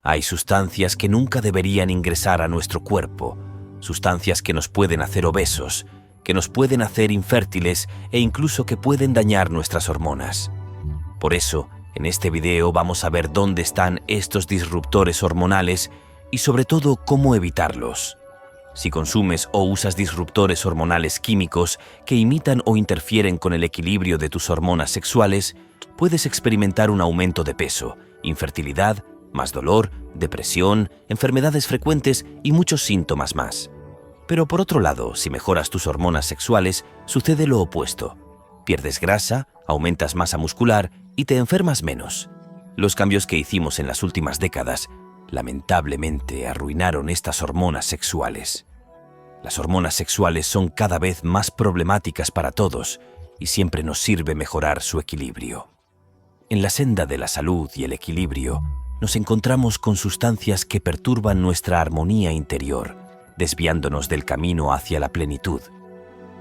Hay sustancias que nunca deberían ingresar a nuestro cuerpo, sustancias que nos pueden hacer obesos, que nos pueden hacer infértiles e incluso que pueden dañar nuestras hormonas. Por eso, en este video vamos a ver dónde están estos disruptores hormonales y sobre todo cómo evitarlos. Si consumes o usas disruptores hormonales químicos que imitan o interfieren con el equilibrio de tus hormonas sexuales, puedes experimentar un aumento de peso, infertilidad, más dolor, depresión, enfermedades frecuentes y muchos síntomas más. Pero por otro lado, si mejoras tus hormonas sexuales, sucede lo opuesto. Pierdes grasa, aumentas masa muscular y te enfermas menos. Los cambios que hicimos en las últimas décadas, lamentablemente, arruinaron estas hormonas sexuales. Las hormonas sexuales son cada vez más problemáticas para todos y siempre nos sirve mejorar su equilibrio. En la senda de la salud y el equilibrio, nos encontramos con sustancias que perturban nuestra armonía interior, desviándonos del camino hacia la plenitud.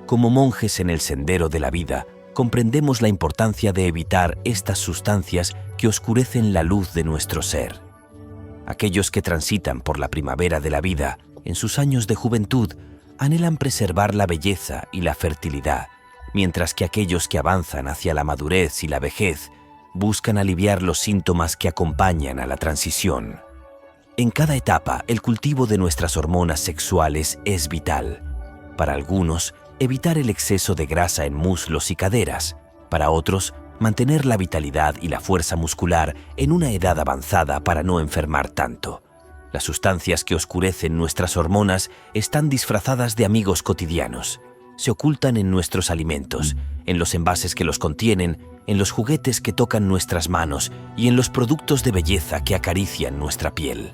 Como monjes en el sendero de la vida, comprendemos la importancia de evitar estas sustancias que oscurecen la luz de nuestro ser. Aquellos que transitan por la primavera de la vida, en sus años de juventud, anhelan preservar la belleza y la fertilidad, mientras que aquellos que avanzan hacia la madurez y la vejez buscan aliviar los síntomas que acompañan a la transición. En cada etapa, el cultivo de nuestras hormonas sexuales es vital. Para algunos, evitar el exceso de grasa en muslos y caderas. Para otros, mantener la vitalidad y la fuerza muscular en una edad avanzada para no enfermar tanto. Las sustancias que oscurecen nuestras hormonas están disfrazadas de amigos cotidianos. Se ocultan en nuestros alimentos, en los envases que los contienen, en los juguetes que tocan nuestras manos y en los productos de belleza que acarician nuestra piel.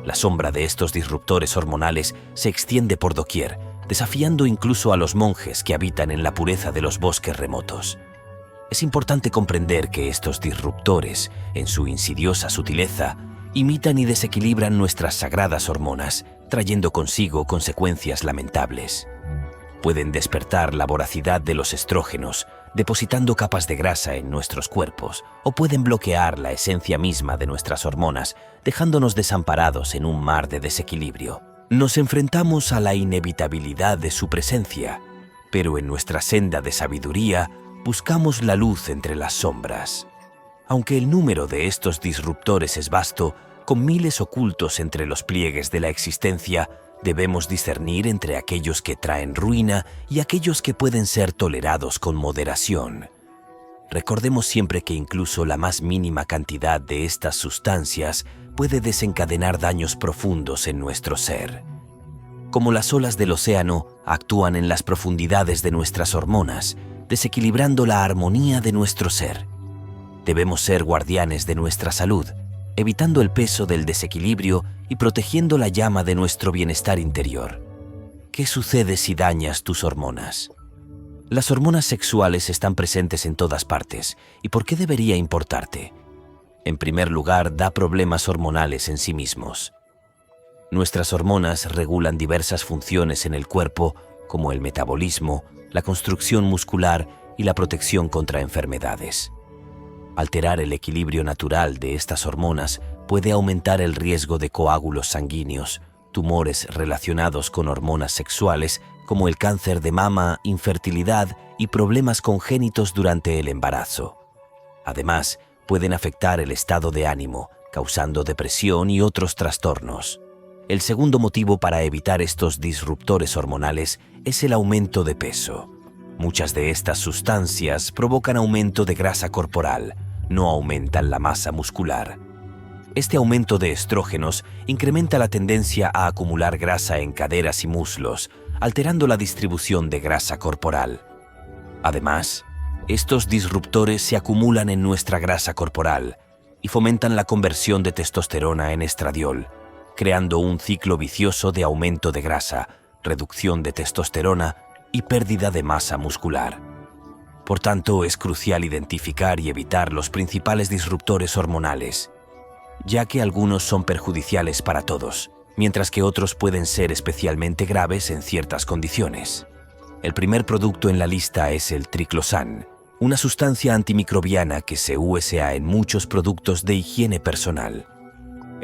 La sombra de estos disruptores hormonales se extiende por doquier, desafiando incluso a los monjes que habitan en la pureza de los bosques remotos. Es importante comprender que estos disruptores, en su insidiosa sutileza, imitan y desequilibran nuestras sagradas hormonas, trayendo consigo consecuencias lamentables. Pueden despertar la voracidad de los estrógenos, depositando capas de grasa en nuestros cuerpos, o pueden bloquear la esencia misma de nuestras hormonas, dejándonos desamparados en un mar de desequilibrio. Nos enfrentamos a la inevitabilidad de su presencia, pero en nuestra senda de sabiduría buscamos la luz entre las sombras. Aunque el número de estos disruptores es vasto, con miles ocultos entre los pliegues de la existencia, debemos discernir entre aquellos que traen ruina y aquellos que pueden ser tolerados con moderación. Recordemos siempre que incluso la más mínima cantidad de estas sustancias puede desencadenar daños profundos en nuestro ser. Como las olas del océano, actúan en las profundidades de nuestras hormonas, desequilibrando la armonía de nuestro ser. Debemos ser guardianes de nuestra salud, evitando el peso del desequilibrio y protegiendo la llama de nuestro bienestar interior. ¿Qué sucede si dañas tus hormonas? Las hormonas sexuales están presentes en todas partes. ¿Y por qué debería importarte? En primer lugar, da problemas hormonales en sí mismos. Nuestras hormonas regulan diversas funciones en el cuerpo, como el metabolismo, la construcción muscular y la protección contra enfermedades. Alterar el equilibrio natural de estas hormonas puede aumentar el riesgo de coágulos sanguíneos, tumores relacionados con hormonas sexuales como el cáncer de mama, infertilidad y problemas congénitos durante el embarazo. Además, pueden afectar el estado de ánimo, causando depresión y otros trastornos. El segundo motivo para evitar estos disruptores hormonales es el aumento de peso. Muchas de estas sustancias provocan aumento de grasa corporal, no aumentan la masa muscular. Este aumento de estrógenos incrementa la tendencia a acumular grasa en caderas y muslos, alterando la distribución de grasa corporal. Además, estos disruptores se acumulan en nuestra grasa corporal y fomentan la conversión de testosterona en estradiol, creando un ciclo vicioso de aumento de grasa, reducción de testosterona y pérdida de masa muscular. Por tanto, es crucial identificar y evitar los principales disruptores hormonales, ya que algunos son perjudiciales para todos, mientras que otros pueden ser especialmente graves en ciertas condiciones. El primer producto en la lista es el triclosan, una sustancia antimicrobiana que se usa en muchos productos de higiene personal.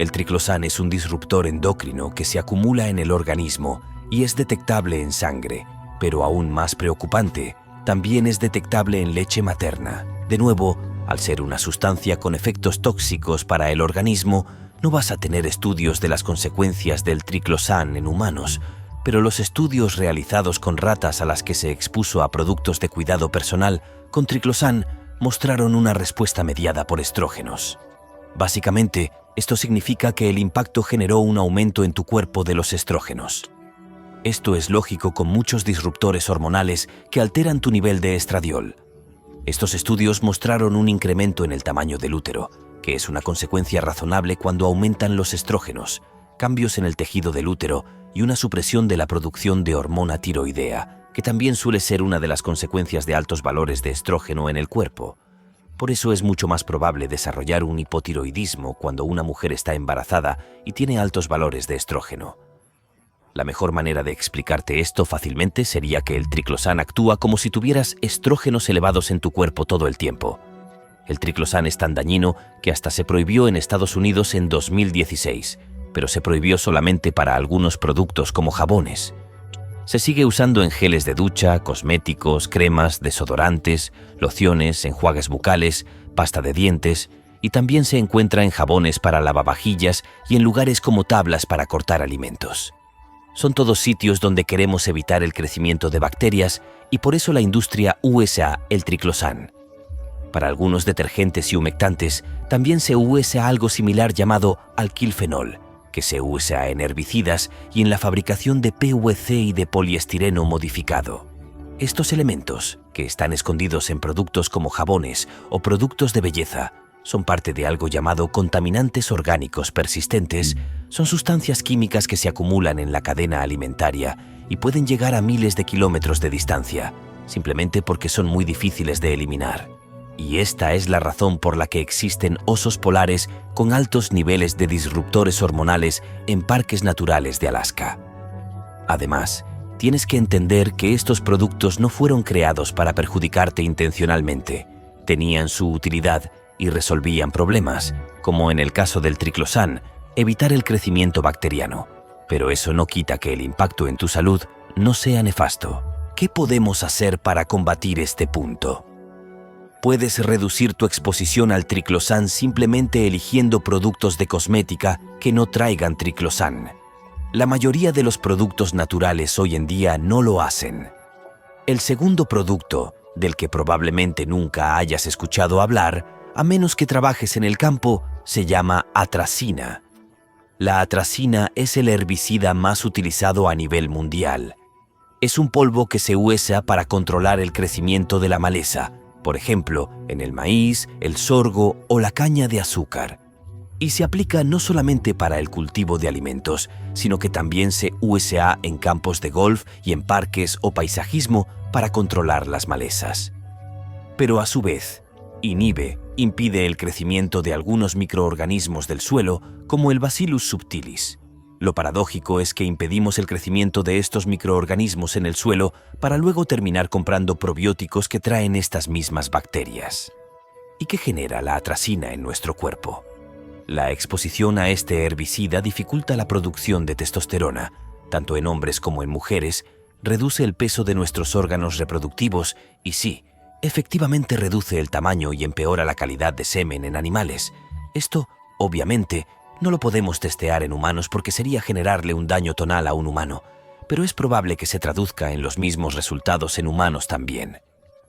El triclosan es un disruptor endocrino que se acumula en el organismo y es detectable en sangre, pero aún más preocupante, también es detectable en leche materna. De nuevo, al ser una sustancia con efectos tóxicos para el organismo, no vas a tener estudios de las consecuencias del triclosan en humanos, pero los estudios realizados con ratas a las que se expuso a productos de cuidado personal con triclosan mostraron una respuesta mediada por estrógenos. Básicamente, esto significa que el impacto generó un aumento en tu cuerpo de los estrógenos. Esto es lógico con muchos disruptores hormonales que alteran tu nivel de estradiol. Estos estudios mostraron un incremento en el tamaño del útero, que es una consecuencia razonable cuando aumentan los estrógenos, cambios en el tejido del útero y una supresión de la producción de hormona tiroidea, que también suele ser una de las consecuencias de altos valores de estrógeno en el cuerpo. Por eso es mucho más probable desarrollar un hipotiroidismo cuando una mujer está embarazada y tiene altos valores de estrógeno. La mejor manera de explicarte esto fácilmente sería que el triclosan actúa como si tuvieras estrógenos elevados en tu cuerpo todo el tiempo. El triclosan es tan dañino que hasta se prohibió en Estados Unidos en 2016, pero se prohibió solamente para algunos productos como jabones. Se sigue usando en geles de ducha, cosméticos, cremas, desodorantes, lociones, enjuagues bucales, pasta de dientes y también se encuentra en jabones para lavavajillas y en lugares como tablas para cortar alimentos. Son todos sitios donde queremos evitar el crecimiento de bacterias y por eso la industria usa el triclosan. Para algunos detergentes y humectantes también se usa algo similar llamado alquilfenol, que se usa en herbicidas y en la fabricación de PVC y de poliestireno modificado. Estos elementos, que están escondidos en productos como jabones o productos de belleza, son parte de algo llamado contaminantes orgánicos persistentes. Son sustancias químicas que se acumulan en la cadena alimentaria y pueden llegar a miles de kilómetros de distancia, simplemente porque son muy difíciles de eliminar. Y esta es la razón por la que existen osos polares con altos niveles de disruptores hormonales en parques naturales de Alaska. Además, tienes que entender que estos productos no fueron creados para perjudicarte intencionalmente. Tenían su utilidad y resolvían problemas, como en el caso del triclosan, evitar el crecimiento bacteriano. Pero eso no quita que el impacto en tu salud no sea nefasto. ¿Qué podemos hacer para combatir este punto? Puedes reducir tu exposición al triclosan simplemente eligiendo productos de cosmética que no traigan triclosan. La mayoría de los productos naturales hoy en día no lo hacen. El segundo producto, del que probablemente nunca hayas escuchado hablar, a menos que trabajes en el campo, se llama atracina. La atracina es el herbicida más utilizado a nivel mundial. Es un polvo que se usa para controlar el crecimiento de la maleza, por ejemplo, en el maíz, el sorgo o la caña de azúcar. Y se aplica no solamente para el cultivo de alimentos, sino que también se usa en campos de golf y en parques o paisajismo para controlar las malezas. Pero a su vez, impide el crecimiento de algunos microorganismos del suelo, como el Bacillus subtilis. Lo paradójico es que impedimos el crecimiento de estos microorganismos en el suelo para luego terminar comprando probióticos que traen estas mismas bacterias. ¿Y qué genera la atracina en nuestro cuerpo? La exposición a este herbicida dificulta la producción de testosterona, tanto en hombres como en mujeres, reduce el peso de nuestros órganos reproductivos y sí, efectivamente reduce el tamaño y empeora la calidad de semen en animales. Esto, obviamente, no lo podemos testear en humanos porque sería generarle un daño tonal a un humano, pero es probable que se traduzca en los mismos resultados en humanos también.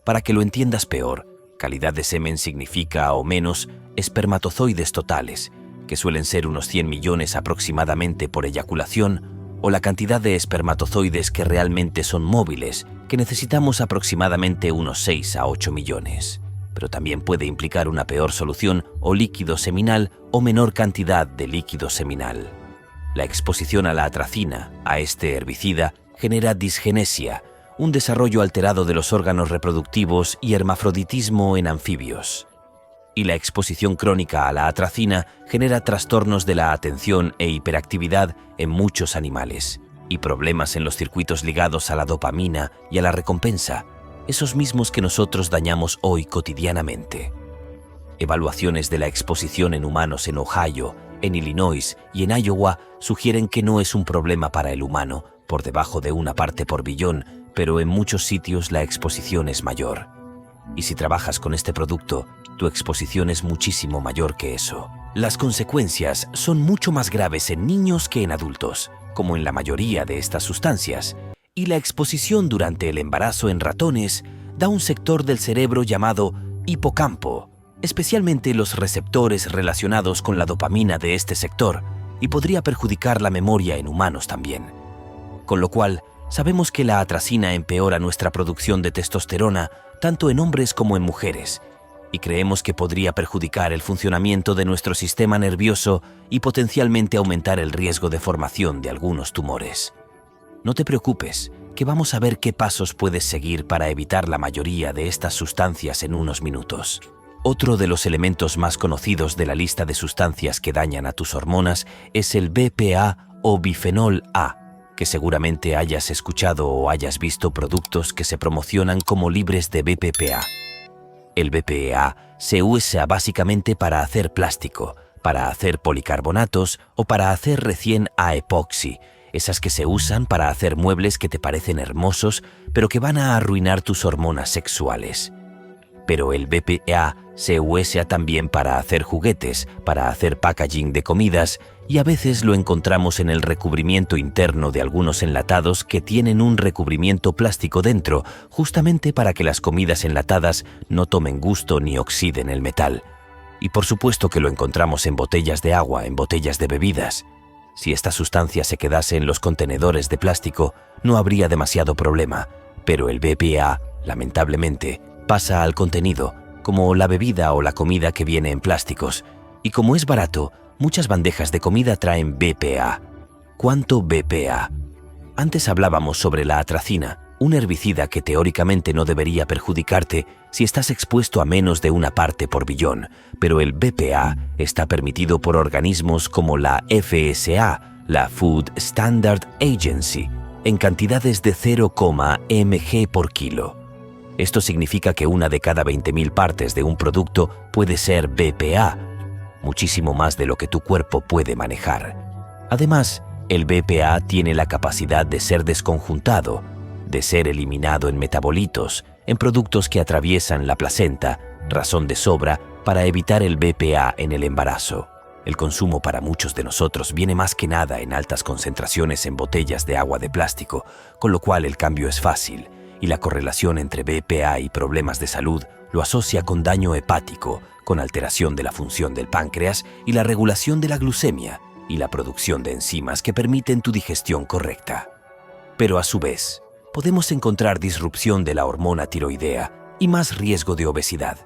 Para que lo entiendas peor, calidad de semen significa, o menos, espermatozoides totales, que suelen ser unos 100 millones aproximadamente por eyaculación, o la cantidad de espermatozoides que realmente son móviles, que necesitamos aproximadamente unos 6 a 8 millones. Pero también puede implicar una peor solución o líquido seminal o menor cantidad de líquido seminal. La exposición a la atracina, a este herbicida, genera disgenesia, un desarrollo alterado de los órganos reproductivos y hermafroditismo en anfibios. Y la exposición crónica a la atracina genera trastornos de la atención e hiperactividad en muchos animales y problemas en los circuitos ligados a la dopamina y a la recompensa, esos mismos que nosotros dañamos hoy cotidianamente. Evaluaciones de la exposición en humanos en Ohio, en Illinois y en Iowa sugieren que no es un problema para el humano, por debajo de 1 parte por billón, pero en muchos sitios la exposición es mayor. Y si trabajas con este producto, tu exposición es muchísimo mayor que eso. Las consecuencias son mucho más graves en niños que en adultos, como en la mayoría de estas sustancias, y la exposición durante el embarazo en ratones da un sector del cerebro llamado hipocampo, especialmente los receptores relacionados con la dopamina de este sector, y podría perjudicar la memoria en humanos también. Con lo cual, sabemos que la atracina empeora nuestra producción de testosterona tanto en hombres como en mujeres, y creemos que podría perjudicar el funcionamiento de nuestro sistema nervioso y potencialmente aumentar el riesgo de formación de algunos tumores. No te preocupes, que vamos a ver qué pasos puedes seguir para evitar la mayoría de estas sustancias en unos minutos. Otro de los elementos más conocidos de la lista de sustancias que dañan a tus hormonas es el BPA o bifenol A, que seguramente hayas escuchado o hayas visto productos que se promocionan como libres de BPA. El BPA se usa básicamente para hacer plástico, para hacer policarbonatos o para hacer resina a epoxi, esas que se usan para hacer muebles que te parecen hermosos, pero que van a arruinar tus hormonas sexuales. Pero el BPA se usa también para hacer juguetes, para hacer packaging de comidas, y a veces lo encontramos en el recubrimiento interno de algunos enlatados que tienen un recubrimiento plástico dentro, justamente para que las comidas enlatadas no tomen gusto ni oxiden el metal. Y por supuesto que lo encontramos en botellas de agua, en botellas de bebidas. Si esta sustancia se quedase en los contenedores de plástico, no habría demasiado problema, pero el BPA, lamentablemente, pasa al contenido, como la bebida o la comida que viene en plásticos, y como es barato, muchas bandejas de comida traen BPA. ¿Cuánto BPA? Antes hablábamos sobre la atracina, un herbicida que teóricamente no debería perjudicarte si estás expuesto a menos de 1 parte por billón, pero el BPA está permitido por organismos como la FSA, la Food Standard Agency, en cantidades de 0, mg por kilo. Esto significa que 1 de cada 20.000 partes de un producto puede ser BPA, muchísimo más de lo que tu cuerpo puede manejar. Además, el BPA tiene la capacidad de ser desconjuntado, de ser eliminado en metabolitos, en productos que atraviesan la placenta, razón de sobra para evitar el BPA en el embarazo. El consumo para muchos de nosotros viene más que nada en altas concentraciones en botellas de agua de plástico, con lo cual el cambio es fácil, y la correlación entre BPA y problemas de salud lo asocia con daño hepático, con alteración de la función del páncreas y la regulación de la glucemia y la producción de enzimas que permiten tu digestión correcta. Pero a su vez, podemos encontrar disrupción de la hormona tiroidea y más riesgo de obesidad.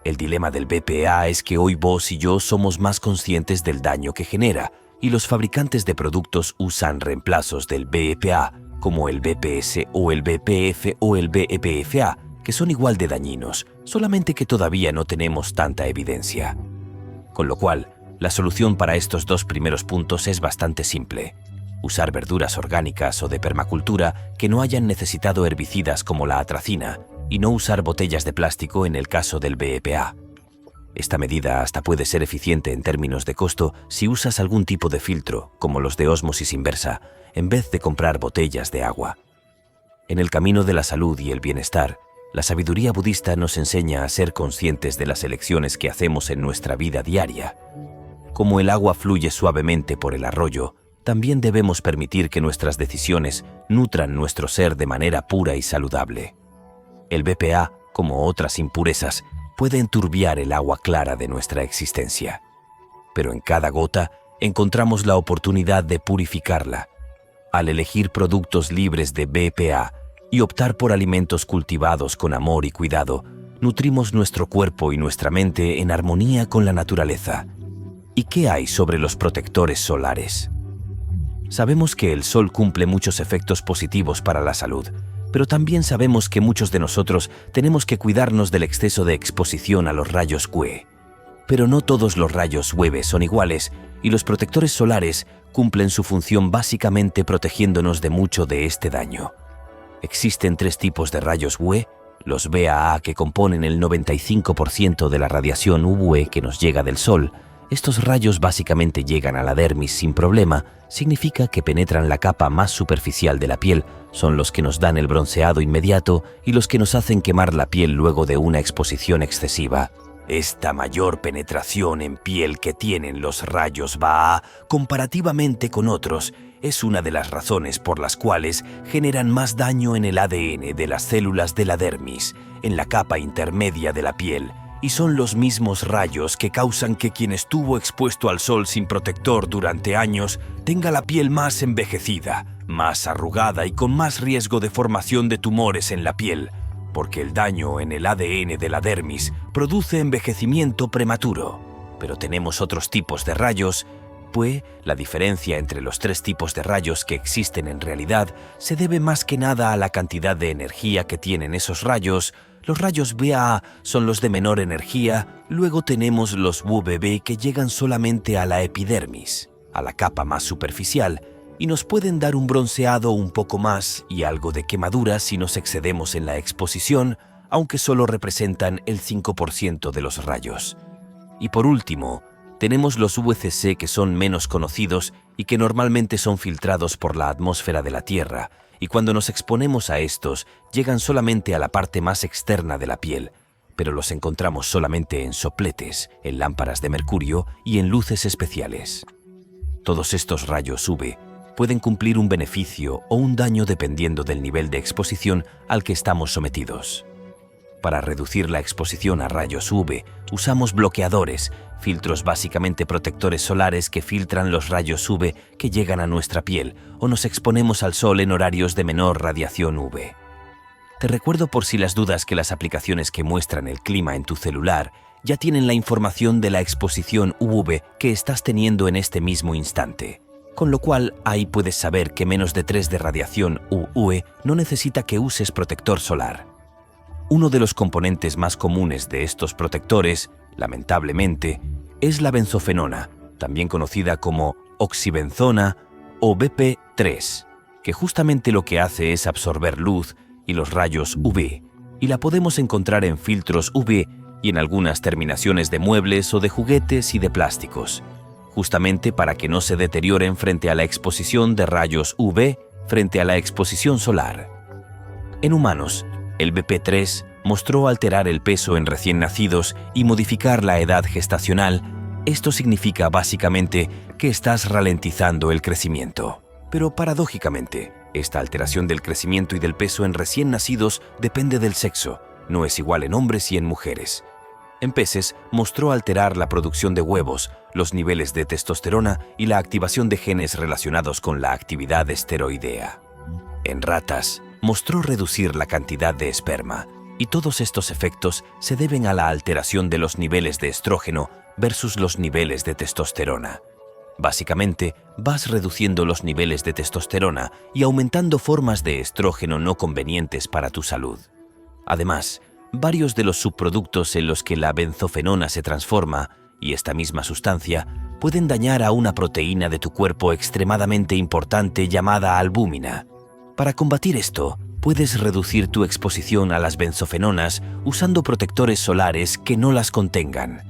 El dilema del BPA es que hoy vos y yo somos más conscientes del daño que genera, y los fabricantes de productos usan reemplazos del BPA, como el BPS o el BPF o el BPFA, que son igual de dañinos, solamente que todavía no tenemos tanta evidencia. Con lo cual, la solución para estos 2 primeros puntos es bastante simple. Usar verduras orgánicas o de permacultura que no hayan necesitado herbicidas como la atracina, y no usar botellas de plástico en el caso del BPA. Esta medida hasta puede ser eficiente en términos de costo si usas algún tipo de filtro, como los de ósmosis inversa, en vez de comprar botellas de agua. En el camino de la salud y el bienestar, la sabiduría budista nos enseña a ser conscientes de las elecciones que hacemos en nuestra vida diaria. Como el agua fluye suavemente por el arroyo, también debemos permitir que nuestras decisiones nutran nuestro ser de manera pura y saludable. El BPA, como otras impurezas, puede enturbiar el agua clara de nuestra existencia. Pero en cada gota encontramos la oportunidad de purificarla. Al elegir productos libres de BPA y optar por alimentos cultivados con amor y cuidado, nutrimos nuestro cuerpo y nuestra mente en armonía con la naturaleza. ¿Y qué hay sobre los protectores solares? Sabemos que el sol cumple muchos efectos positivos para la salud, pero también sabemos que muchos de nosotros tenemos que cuidarnos del exceso de exposición a los rayos UV. Pero no todos los rayos UV son iguales, y los protectores solares cumplen su función básicamente protegiéndonos de mucho de este daño. Existen 3 tipos de rayos UV, los BAA, que componen el 95% de la radiación UV que nos llega del sol, Estos rayos básicamente llegan a la dermis sin problema, significa que penetran la capa más superficial de la piel, son los que nos dan el bronceado inmediato y los que nos hacen quemar la piel luego de una exposición excesiva. Esta mayor penetración en piel que tienen los rayos BA, comparativamente con otros, es una de las razones por las cuales generan más daño en el ADN de las células de la dermis, en la capa intermedia de la piel, y son los mismos rayos que causan que quien estuvo expuesto al sol sin protector durante años tenga la piel más envejecida, más arrugada y con más riesgo de formación de tumores en la piel, porque el daño en el ADN de la dermis produce envejecimiento prematuro. Pero tenemos otros tipos de rayos, pues la diferencia entre los tres tipos de rayos que existen en realidad se debe más que nada a la cantidad de energía que tienen esos rayos. Los rayos BA son los de menor energía, luego tenemos los UVB que llegan solamente a la epidermis, a la capa más superficial, y nos pueden dar un bronceado un poco más y algo de quemadura si nos excedemos en la exposición, aunque solo representan el 5% de los rayos. Y por último, tenemos los UVC que son menos conocidos y que normalmente son filtrados por la atmósfera de la Tierra, y cuando nos exponemos a estos, llegan solamente a la parte más externa de la piel, pero los encontramos solamente en sopletes, en lámparas de mercurio y en luces especiales. Todos estos rayos UV pueden cumplir un beneficio o un daño dependiendo del nivel de exposición al que estamos sometidos. Para reducir la exposición a rayos UV, usamos bloqueadores, filtros básicamente protectores solares que filtran los rayos UV que llegan a nuestra piel, o nos exponemos al sol en horarios de menor radiación UV. Te recuerdo por si las dudas que las aplicaciones que muestran el clima en tu celular ya tienen la información de la exposición UV que estás teniendo en este mismo instante, con lo cual ahí puedes saber que menos de 3 de radiación UV no necesita que uses protector solar. Uno de los componentes más comunes de estos protectores, lamentablemente, es la benzofenona, también conocida como oxibenzona o BP3, que justamente lo que hace es absorber luz y los rayos UV, y la podemos encontrar en filtros UV y en algunas terminaciones de muebles o de juguetes y de plásticos, justamente para que no se deterioren frente a la exposición de rayos UV frente a la exposición solar. En humanos, el BP3 mostró alterar el peso en recién nacidos y modificar la edad gestacional. Esto significa básicamente que estás ralentizando el crecimiento. Pero paradójicamente, esta alteración del crecimiento y del peso en recién nacidos depende del sexo, no es igual en hombres y en mujeres. En peces, mostró alterar la producción de huevos, los niveles de testosterona y la activación de genes relacionados con la actividad esteroidea. En ratas, mostró reducir la cantidad de esperma, y todos estos efectos se deben a la alteración de los niveles de estrógeno versus los niveles de testosterona. Básicamente, vas reduciendo los niveles de testosterona y aumentando formas de estrógeno no convenientes para tu salud. Además, varios de los subproductos en los que la benzofenona se transforma, y esta misma sustancia, pueden dañar a una proteína de tu cuerpo extremadamente importante llamada albúmina. Para combatir esto, puedes reducir tu exposición a las benzofenonas usando protectores solares que no las contengan.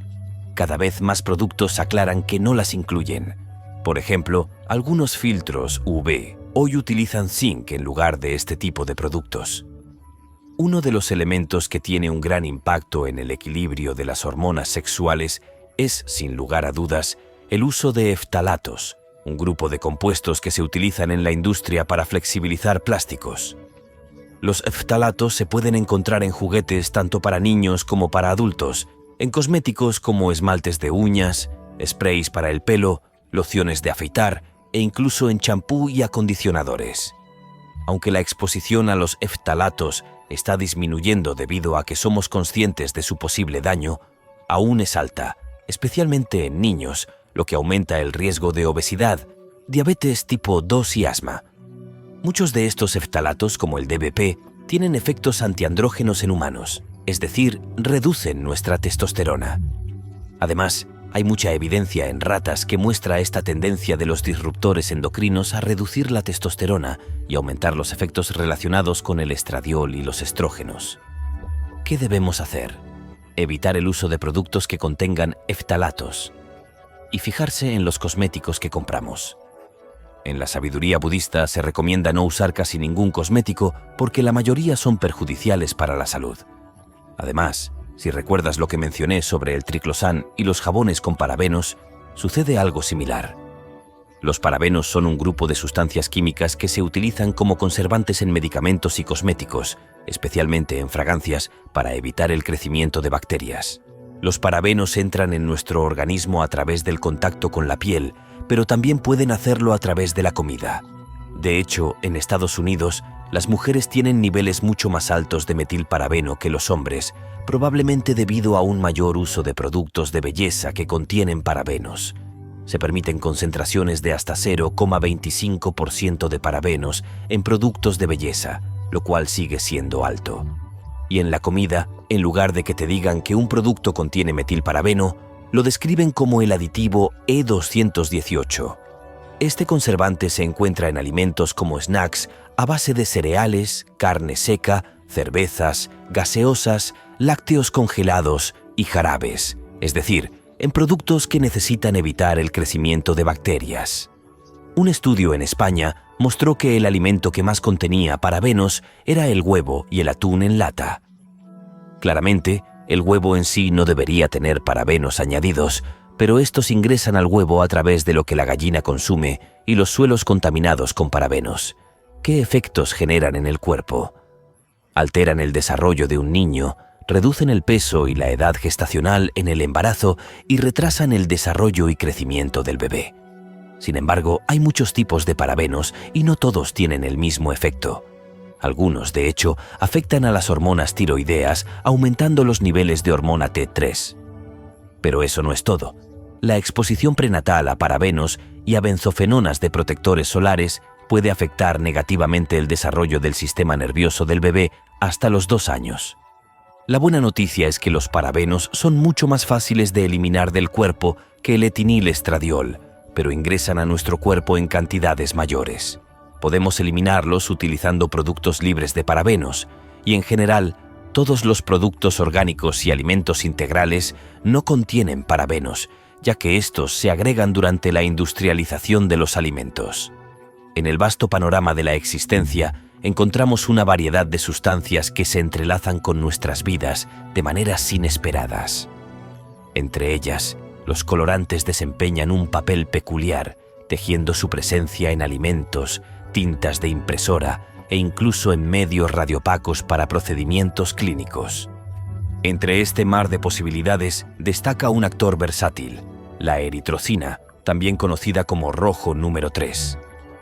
Cada vez más productos aclaran que no las incluyen. Por ejemplo, algunos filtros UV hoy utilizan zinc en lugar de este tipo de productos. Uno de los elementos que tiene un gran impacto en el equilibrio de las hormonas sexuales es, sin lugar a dudas, el uso de eftalatos, un grupo de compuestos que se utilizan en la industria para flexibilizar plásticos. Los eftalatos se pueden encontrar en juguetes tanto para niños como para adultos, en cosméticos como esmaltes de uñas, sprays para el pelo, lociones de afeitar e incluso en champú y acondicionadores. Aunque la exposición a los eftalatos está disminuyendo debido a que somos conscientes de su posible daño, aún es alta, especialmente en niños, lo que aumenta el riesgo de obesidad, diabetes tipo 2 y asma. Muchos de estos eftalatos, como el DBP, tienen efectos antiandrógenos en humanos, es decir, reducen nuestra testosterona. Además, hay mucha evidencia en ratas que muestra esta tendencia de los disruptores endocrinos a reducir la testosterona y aumentar los efectos relacionados con el estradiol y los estrógenos. ¿Qué debemos hacer? Evitar el uso de productos que contengan eftalatos. y fijarse en los cosméticos que compramos. En la sabiduría budista se recomienda no usar casi ningún cosmético porque la mayoría son perjudiciales para la salud. Además, si recuerdas lo que mencioné sobre el triclosan y los jabones con parabenos, sucede algo similar. Los parabenos son un grupo de sustancias químicas que se utilizan como conservantes en medicamentos y cosméticos, especialmente en fragancias, para evitar el crecimiento de bacterias. Los parabenos entran en nuestro organismo a través del contacto con la piel, pero también pueden hacerlo a través de la comida. De hecho, en Estados Unidos, las mujeres tienen niveles mucho más altos de metilparabeno que los hombres, probablemente debido a un mayor uso de productos de belleza que contienen parabenos. Se permiten concentraciones de hasta 0,25% de parabenos en productos de belleza, lo cual sigue siendo alto. Y en la comida, en lugar de que te digan que un producto contiene metilparabeno, lo describen como el aditivo E218. Este conservante se encuentra en alimentos como snacks a base de cereales, carne seca, cervezas, gaseosas, lácteos congelados y jarabes, es decir, en productos que necesitan evitar el crecimiento de bacterias. Un estudio en España mostró que el alimento que más contenía parabenos era el huevo y el atún en lata. Claramente, el huevo en sí no debería tener parabenos añadidos, pero estos ingresan al huevo a través de lo que la gallina consume y los suelos contaminados con parabenos. ¿Qué efectos generan en el cuerpo? Alteran el desarrollo de un niño, reducen el peso y la edad gestacional en el embarazo y retrasan el desarrollo y crecimiento del bebé. Sin embargo, hay muchos tipos de parabenos y no todos tienen el mismo efecto. Algunos, de hecho, afectan a las hormonas tiroideas, aumentando los niveles de hormona T3. Pero eso no es todo. La exposición prenatal a parabenos y a benzofenonas de protectores solares puede afectar negativamente el desarrollo del sistema nervioso del bebé hasta los 2 años. La buena noticia es que los parabenos son mucho más fáciles de eliminar del cuerpo que el etinilestradiol, pero ingresan a nuestro cuerpo en cantidades mayores. Podemos eliminarlos utilizando productos libres de parabenos y, en general, todos los productos orgánicos y alimentos integrales no contienen parabenos, ya que estos se agregan durante la industrialización de los alimentos. En el vasto panorama de la existencia, encontramos una variedad de sustancias que se entrelazan con nuestras vidas de maneras inesperadas. Entre ellas, los colorantes desempeñan un papel peculiar, tejiendo su presencia en alimentos, tintas de impresora e incluso en medios radiopacos para procedimientos clínicos. Entre este mar de posibilidades destaca un actor versátil, la eritrocina, también conocida como rojo número 3.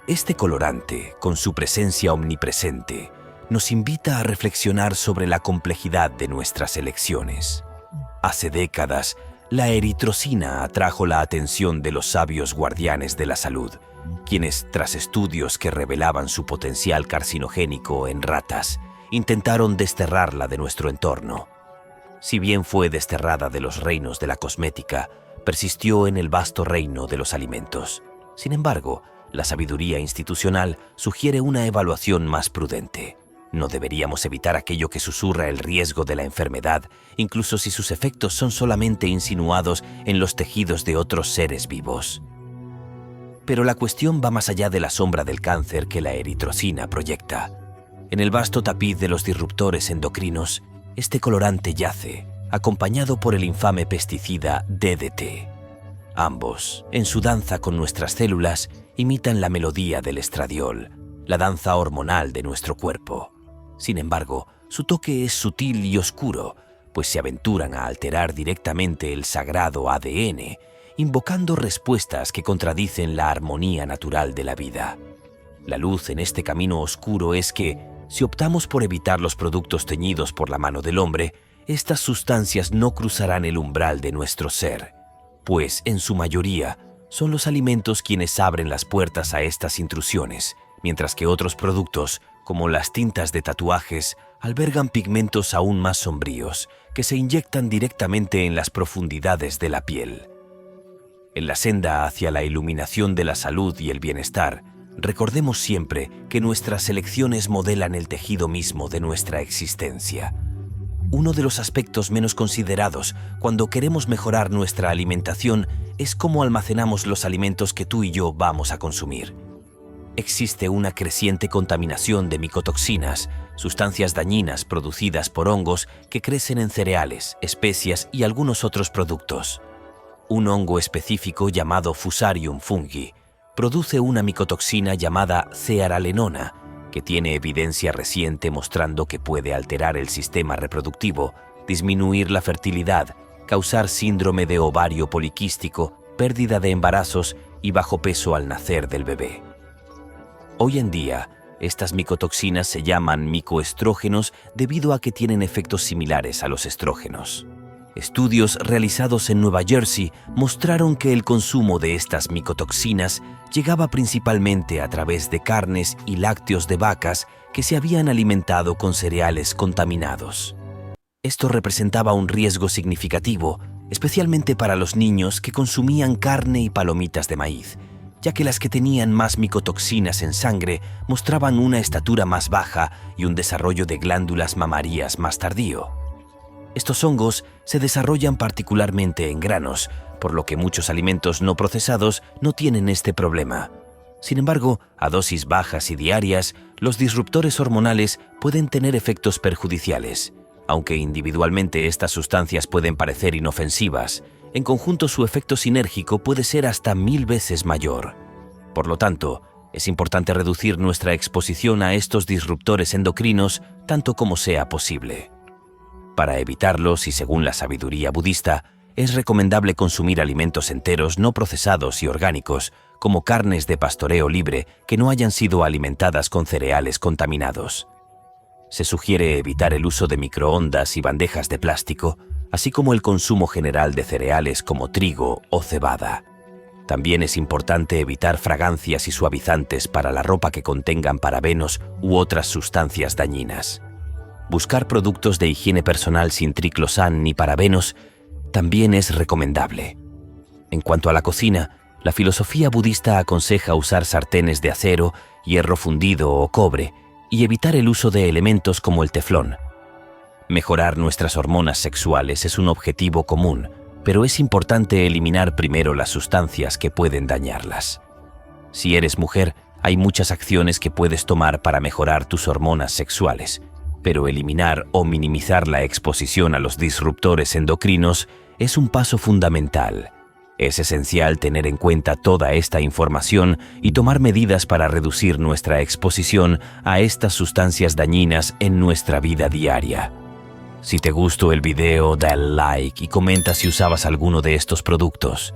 Este colorante, con su presencia omnipresente, nos invita a reflexionar sobre la complejidad de nuestras elecciones. Hace décadas, la eritrocina atrajo la atención de los sabios guardianes de la salud, quienes, tras estudios que revelaban su potencial carcinogénico en ratas, intentaron desterrarla de nuestro entorno. Si bien fue desterrada de los reinos de la cosmética, persistió en el vasto reino de los alimentos. Sin embargo, la sabiduría institucional sugiere una evaluación más prudente. No deberíamos evitar aquello que susurra el riesgo de la enfermedad, incluso si sus efectos son solamente insinuados en los tejidos de otros seres vivos. Pero la cuestión va más allá de la sombra del cáncer que la eritrocina proyecta. En el vasto tapiz de los disruptores endocrinos, este colorante yace, acompañado por el infame pesticida DDT. Ambos, en su danza con nuestras células, imitan la melodía del estradiol, la danza hormonal de nuestro cuerpo. Sin embargo, su toque es sutil y oscuro, pues se aventuran a alterar directamente el sagrado ADN, invocando respuestas que contradicen la armonía natural de la vida. La luz en este camino oscuro es que, si optamos por evitar los productos teñidos por la mano del hombre, estas sustancias no cruzarán el umbral de nuestro ser, pues, en su mayoría, son los alimentos quienes abren las puertas a estas intrusiones, mientras que otros productos, como las tintas de tatuajes, albergan pigmentos aún más sombríos, que se inyectan directamente en las profundidades de la piel. En la senda hacia la iluminación de la salud y el bienestar, recordemos siempre que nuestras elecciones modelan el tejido mismo de nuestra existencia. Uno de los aspectos menos considerados cuando queremos mejorar nuestra alimentación es cómo almacenamos los alimentos que tú y yo vamos a consumir. Existe una creciente contaminación de micotoxinas, sustancias dañinas producidas por hongos que crecen en cereales, especias y algunos otros productos. Un hongo específico llamado Fusarium fungi produce una micotoxina llamada zearalenona, que tiene evidencia reciente mostrando que puede alterar el sistema reproductivo, disminuir la fertilidad, causar síndrome de ovario poliquístico, pérdida de embarazos y bajo peso al nacer del bebé. Hoy en día, estas micotoxinas se llaman micoestrógenos debido a que tienen efectos similares a los estrógenos. Estudios realizados en Nueva Jersey mostraron que el consumo de estas micotoxinas llegaba principalmente a través de carnes y lácteos de vacas que se habían alimentado con cereales contaminados. Esto representaba un riesgo significativo, especialmente para los niños que consumían carne y palomitas de maíz, ya que las que tenían más micotoxinas en sangre mostraban una estatura más baja y un desarrollo de glándulas mamarias más tardío. Estos hongos se desarrollan particularmente en granos, por lo que muchos alimentos no procesados no tienen este problema. Sin embargo, a dosis bajas y diarias, los disruptores hormonales pueden tener efectos perjudiciales. Aunque individualmente estas sustancias pueden parecer inofensivas, en conjunto su efecto sinérgico puede ser hasta 1000 veces mayor. Por lo tanto, es importante reducir nuestra exposición a estos disruptores endocrinos tanto como sea posible. Para evitarlos y según la sabiduría budista, es recomendable consumir alimentos enteros no procesados y orgánicos, como carnes de pastoreo libre que no hayan sido alimentadas con cereales contaminados. Se sugiere evitar el uso de microondas y bandejas de plástico, así como el consumo general de cereales como trigo o cebada. También es importante evitar fragancias y suavizantes para la ropa que contengan parabenos u otras sustancias dañinas. Buscar productos de higiene personal sin triclosan ni parabenos también es recomendable. En cuanto a la cocina, la filosofía budista aconseja usar sartenes de acero, hierro fundido o cobre y evitar el uso de elementos como el teflón. Mejorar nuestras hormonas sexuales es un objetivo común, pero es importante eliminar primero las sustancias que pueden dañarlas. Si eres mujer, hay muchas acciones que puedes tomar para mejorar tus hormonas sexuales, pero eliminar o minimizar la exposición a los disruptores endocrinos es un paso fundamental. Es esencial tener en cuenta toda esta información y tomar medidas para reducir nuestra exposición a estas sustancias dañinas en nuestra vida diaria. Si te gustó el video, dale like y comenta si usabas alguno de estos productos.